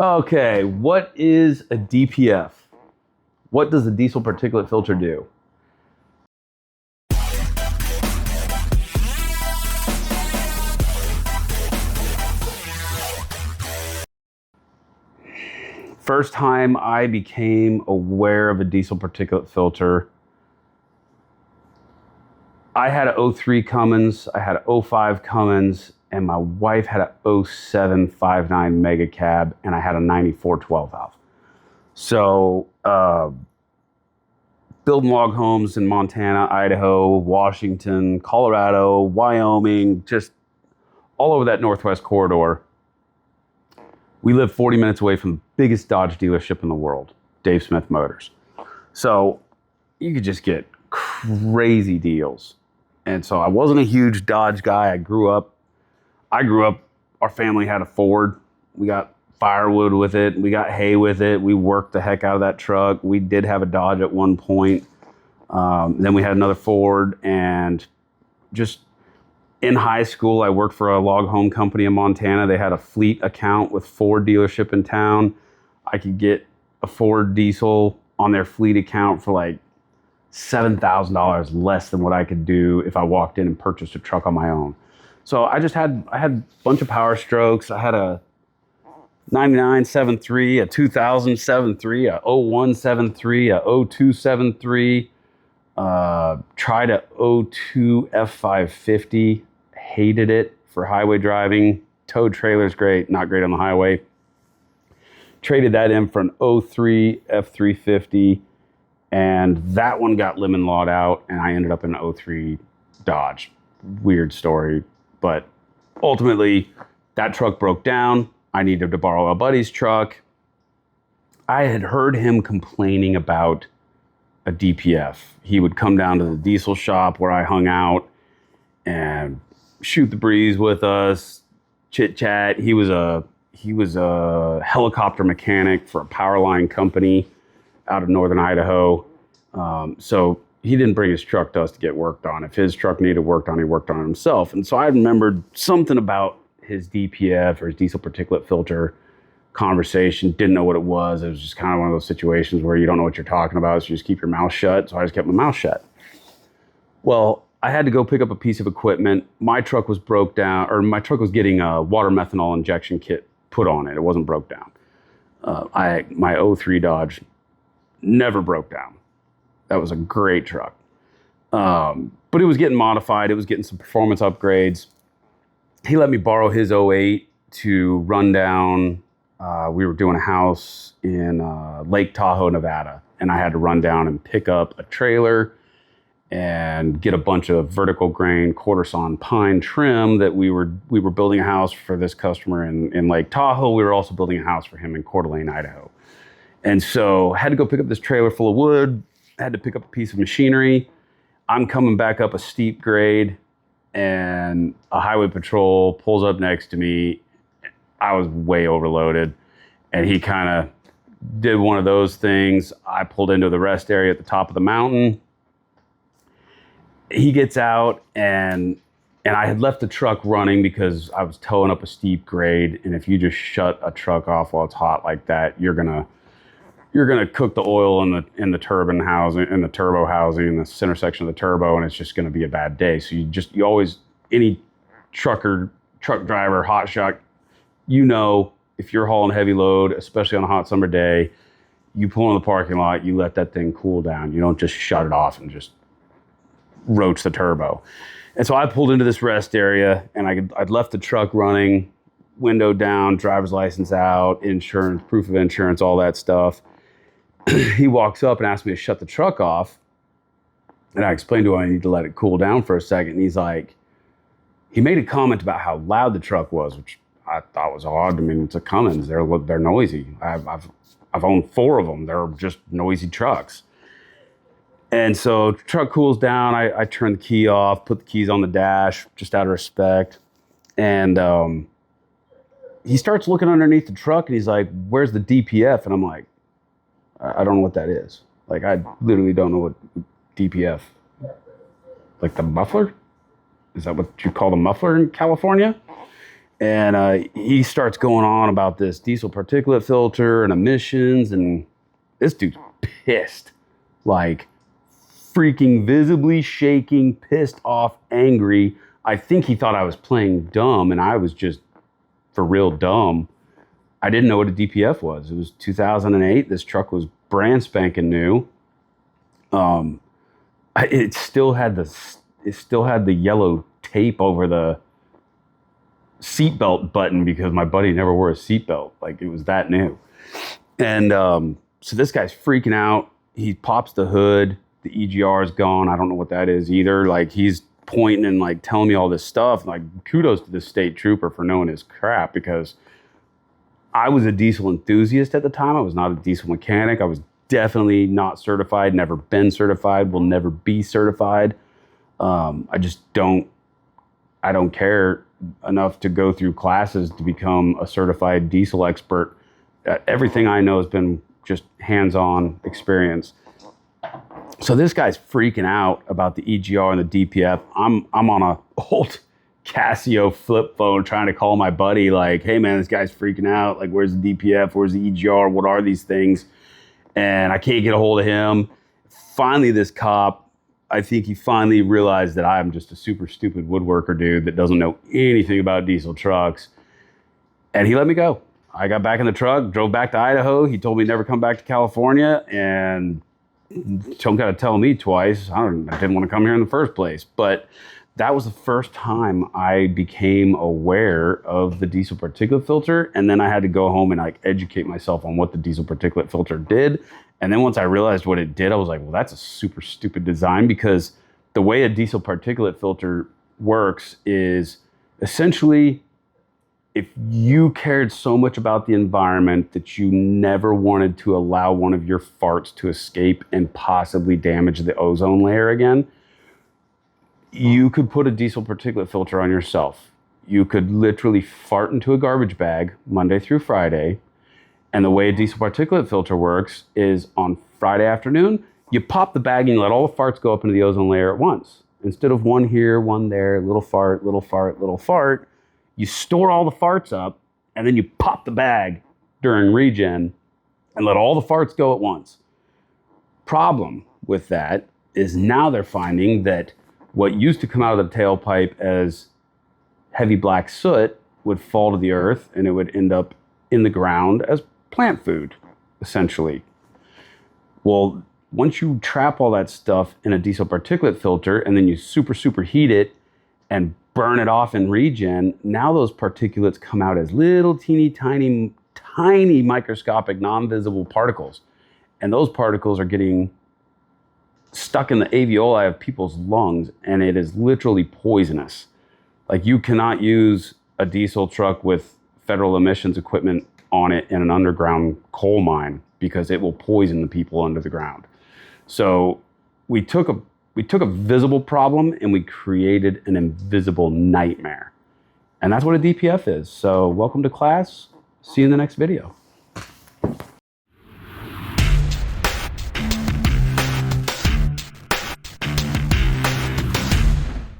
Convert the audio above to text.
Okay, what is a DPF? What does a diesel particulate filter do? First time I became aware of a diesel particulate filter, I had an '03 Cummins, I had an '05 Cummins, and my wife had a '07 5.9 Mega Cab, and I had a '94 12 valve. So, building log homes in Montana, Idaho, Washington, Colorado, Wyoming, just all over that Northwest corridor. We live 40 minutes away from the biggest Dodge dealership in the world, Dave Smith Motors. So you could just get crazy deals. And so I wasn't a huge Dodge guy. I grew up, our family had a Ford. We got firewood with it. We got hay with it. We worked the heck out of that truck. We did have a Dodge at one point. Then we had another Ford, and just in high school, I worked for a log home company in Montana. They had a fleet account with Ford dealership in town. I could get a Ford diesel on their fleet account for like $7,000 less than what I could do if I walked in and purchased a truck on my own. So I had a bunch of power strokes. I had a 99 7.3, a 2000 7.3, a '01 7.3, a '02 7.3. Tried a '02 F550. Hated it for highway driving. Towed trailer's great, not great on the highway. Traded that in for an '03 F350, and that one got lemon lawed out, and I ended up in an '03 Dodge. Weird story, but ultimately that truck broke down. I needed to borrow a buddy's truck. I had heard him complaining about a DPF. He would come down to the diesel shop where I hung out and shoot the breeze with us, chit chat. He was a helicopter mechanic for a power line company out of northern Idaho. So he didn't bring his truck to us to get worked on. If his truck needed worked on, he worked on it himself. And so I remembered something about his DPF or his diesel particulate filter conversation. Didn't know what it was. It was just kind of one of those situations where you don't know what you're talking about, so you just keep your mouth shut. So I just kept my mouth shut. Well, I had to go pick up a piece of equipment. My truck was broke down, or my truck was getting a water methanol injection kit put on it. It wasn't broke down. My '03 Dodge never broke down. That was a great truck. But it was getting modified. It was getting some performance upgrades. He let me borrow his '08 to run down. We were doing a house in Lake Tahoe, Nevada, and I had to run down and pick up a trailer and get a bunch of vertical grain quarter sawn pine trim that we were building a house for this customer in Lake Tahoe. We were also building a house for him in Coeur d'Alene, Idaho. And so I had to go pick up this trailer full of wood. I had to pick up a piece of machinery. I'm coming back up a steep grade, and a highway patrol pulls up next to me. I was way overloaded, and he kind of did one of those things. I pulled into the rest area at the top of the mountain. He gets out, and I had left the truck running because I was towing up a steep grade, and if you just shut a truck off while it's hot like that, you're gonna cook the oil in the turbine housing, in the turbo housing, in the center section of the turbo, and it's just gonna be a bad day. So you always, any truck driver, hotshot, if you're hauling heavy load, especially on a hot summer day, you pull in the parking lot, you let that thing cool down. You don't just shut it off and just roach the turbo. And so I pulled into this rest area, and I'd left the truck running, window down, driver's license out, insurance, proof of insurance, all that stuff. He walks up and asks me to shut the truck off. And I explained to him I need to let it cool down for a second. And he's like, he made a comment about how loud the truck was, which I thought was odd. I mean, it's a Cummins. They're noisy. I've owned 4 of them. They're just noisy trucks. And so truck cools down. I turn the key off, put the keys on the dash, just out of respect. And he starts looking underneath the truck, and he's like, "Where's the DPF?" And I'm like, "I don't know what that is." Like, I literally don't know what DPF. Like the muffler? Is that what you call the muffler in California? And he starts going on about this diesel particulate filter and emissions, and this dude's pissed, like freaking visibly shaking, pissed off, angry. I think he thought I was playing dumb, and I was just for real dumb. I didn't know what a DPF was. It was 2008. This truck was brand spanking new. It still had the yellow tape over the seatbelt button because my buddy never wore a seatbelt. Like, it was that new. And so this guy's freaking out. He pops the hood. The EGR is gone. I don't know what that is either. Like, he's pointing and like telling me all this stuff. Like, kudos to the state trooper for knowing his crap, because I was a diesel enthusiast at the time. I was not a diesel mechanic. I was definitely not certified, never been certified, will never be certified. I don't care enough to go through classes to become a certified diesel expert. Everything I know has been just hands-on experience. So this guy's freaking out about the EGR and the DPF. I'm on a old Casio flip phone trying to call my buddy, like, hey man, this guy's freaking out. Like, where's the DPF? Where's the EGR? What are these things? And I can't get a hold of him. Finally, this cop, I think he finally realized that I'm just a super stupid woodworker dude that doesn't know anything about diesel trucks. And he let me go. I got back in the truck, drove back to Idaho. He told me never come back to California, and don't gotta tell me twice. I didn't want to come here in the first place. But that was the first time I became aware of the diesel particulate filter. And then I had to go home and like educate myself on what the diesel particulate filter did. And then once I realized what it did, I was like, well, that's a super stupid design, because the way a diesel particulate filter works is essentially, if you cared so much about the environment that you never wanted to allow one of your farts to escape and possibly damage the ozone layer again, you could put a diesel particulate filter on yourself. You could literally fart into a garbage bag Monday through Friday. And the way a diesel particulate filter works is on Friday afternoon, you pop the bag and you let all the farts go up into the ozone layer at once. Instead of one here, one there, little fart, little fart, little fart, you store all the farts up, and then you pop the bag during regen and let all the farts go at once. Problem with that is now they're finding that what used to come out of the tailpipe as heavy black soot would fall to the earth, and it would end up in the ground as plant food, essentially. Well, once you trap all that stuff in a diesel particulate filter and then you super heat it and burn it off in regen, now those particulates come out as little tiny microscopic non-visible particles. And those particles are getting stuck in the alveoli of people's lungs, and it is literally poisonous. Like, you cannot use a diesel truck with federal emissions equipment on it in an underground coal mine, because it will poison the people under the ground. So we took a visible problem and we created an invisible nightmare. And that's what a DPF is. So welcome to class. See you in the next video.